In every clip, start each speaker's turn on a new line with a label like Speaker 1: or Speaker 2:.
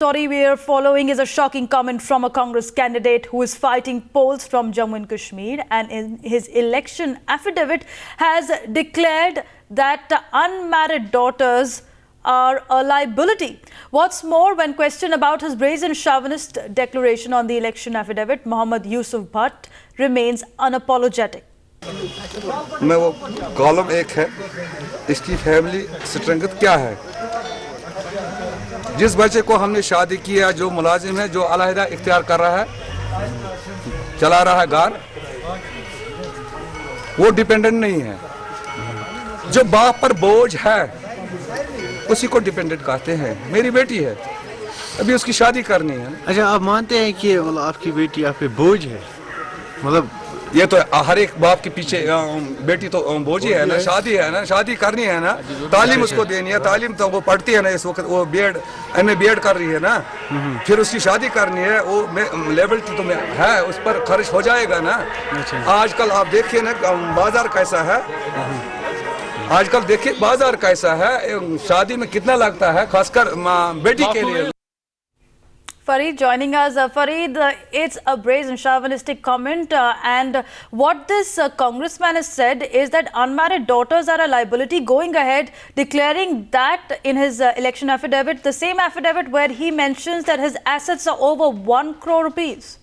Speaker 1: Story we are following is a shocking comment from a Congress candidate who is fighting polls from Jammu and Kashmir, and in his election affidavit has declared that unmarried daughters are a liability. What's more, when questioned about his brazen chauvinist declaration on the election affidavit, Mohammad Yusuf Bhatt remains unapologetic.
Speaker 2: मैं वो column एक है, इसकी family strength क्या है? जिस बच्चे को हमने शादी किया, जो मुलाजिम है, जो अलहदा इख्तियार कर रहा है, चला रहा है घर, वो डिपेंडेंट नहीं है। जो बाप पर बोझ है उसी को डिपेंडेंट कहते हैं। मेरी बेटी है, अभी उसकी शादी करनी है।
Speaker 3: अच्छा, आप मानते हैं कि मतलब आपकी बेटी आप पे बोझ है? मतलब
Speaker 2: ये तो हर एक बाप के पीछे बेटी तो बोझ ही है ना। शादी है ना, शादी करनी है ना, तालीम उसको देनी है। तालीम तो वो पढ़ती है ना, इस वक्त वो MA B.Ed कर रही है ना, फिर उसकी शादी करनी है। वो लेवल तो है, उस पर खर्च हो जाएगा ना। आजकल आप देखिए ना बाजार कैसा है, आजकल देखिए बाजार कैसा है, शादी में कितना लगता है, खासकर बेटी के लिए।
Speaker 1: Fareed joining us. Fareed, it's a brazen chauvinistic comment, and what this congressman has said is that unmarried daughters are a liability, going ahead declaring that in his election affidavit, the same affidavit where he mentions that his assets are over 1 crore rupees.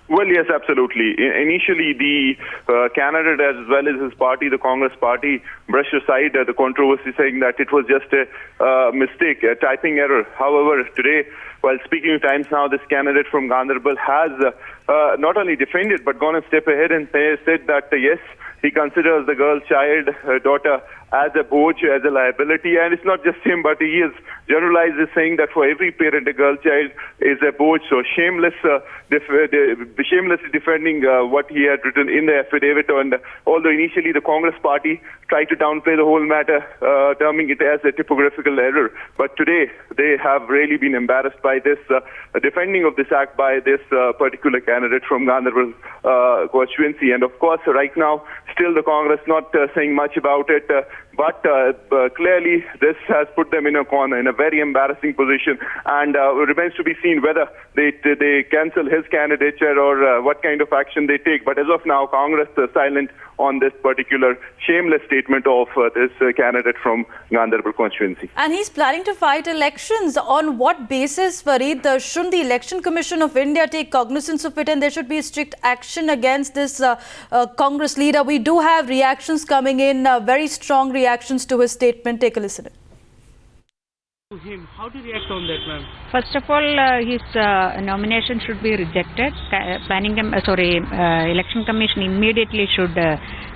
Speaker 4: Well, yes, absolutely. Initially, the candidate as well as his party, the Congress party, brushed aside the controversy, saying that it was just a mistake, a typing error. However, today, while speaking to Times Now, this candidate from Ganderbal has not only defended but gone a step ahead and said that yes, he considers the girl child, her daughter, as a boझ, as a liability. And it's not just him, but he is generalized as saying that for every parent, a girl child is a boझ. So shamelessly defending what he had written in the affidavit. And although initially the Congress party tried to downplay the whole matter, terming it as a typographical error, but today they have really been embarrassed by this defending of this act by this particular candidate from Ganderbal constituency. And of course, right now, still the Congress not saying much about it. But clearly, this has put them in a corner, in a very embarrassing position, and it remains to be seen whether they cancel his candidature or what kind of action they take. But as of now, Congress is silent on this particular shameless statement of this candidate from Ganderbal constituency.
Speaker 1: And he's planning to fight elections. On what basis, Fareed? Shouldn't the Election Commission of India take cognizance of it, and there should be strict action against this Congress leader? We do have reactions coming in, very strong reactions to his statement. Take a listen.
Speaker 5: To him, how do you react on that, ma'am?
Speaker 6: First of all, his nomination should be rejected. Election Commission immediately should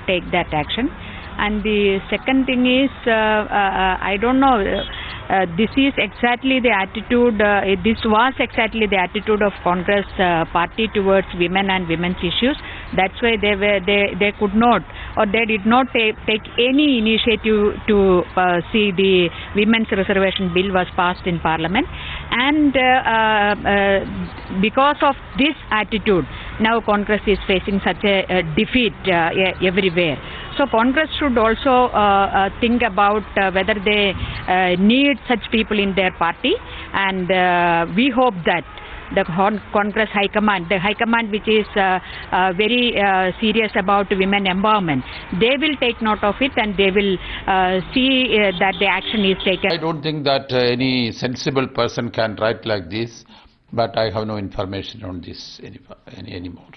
Speaker 6: take that action. And the second thing is, I don't know. This is exactly the attitude. This was exactly the attitude of Congress party towards women and women's issues. That's why they could not, or they did not take any initiative to see the women's reservation bill was passed in Parliament. And because of this attitude, now Congress is facing such a defeat everywhere. So Congress should also think about whether they need such people in their party, and we hope that the Congress High Command, the High Command which is very serious about women empowerment, they will take note of it and they will see that the action is taken.
Speaker 7: I don't think that any sensible person can write like this, but I have no information on this anymore.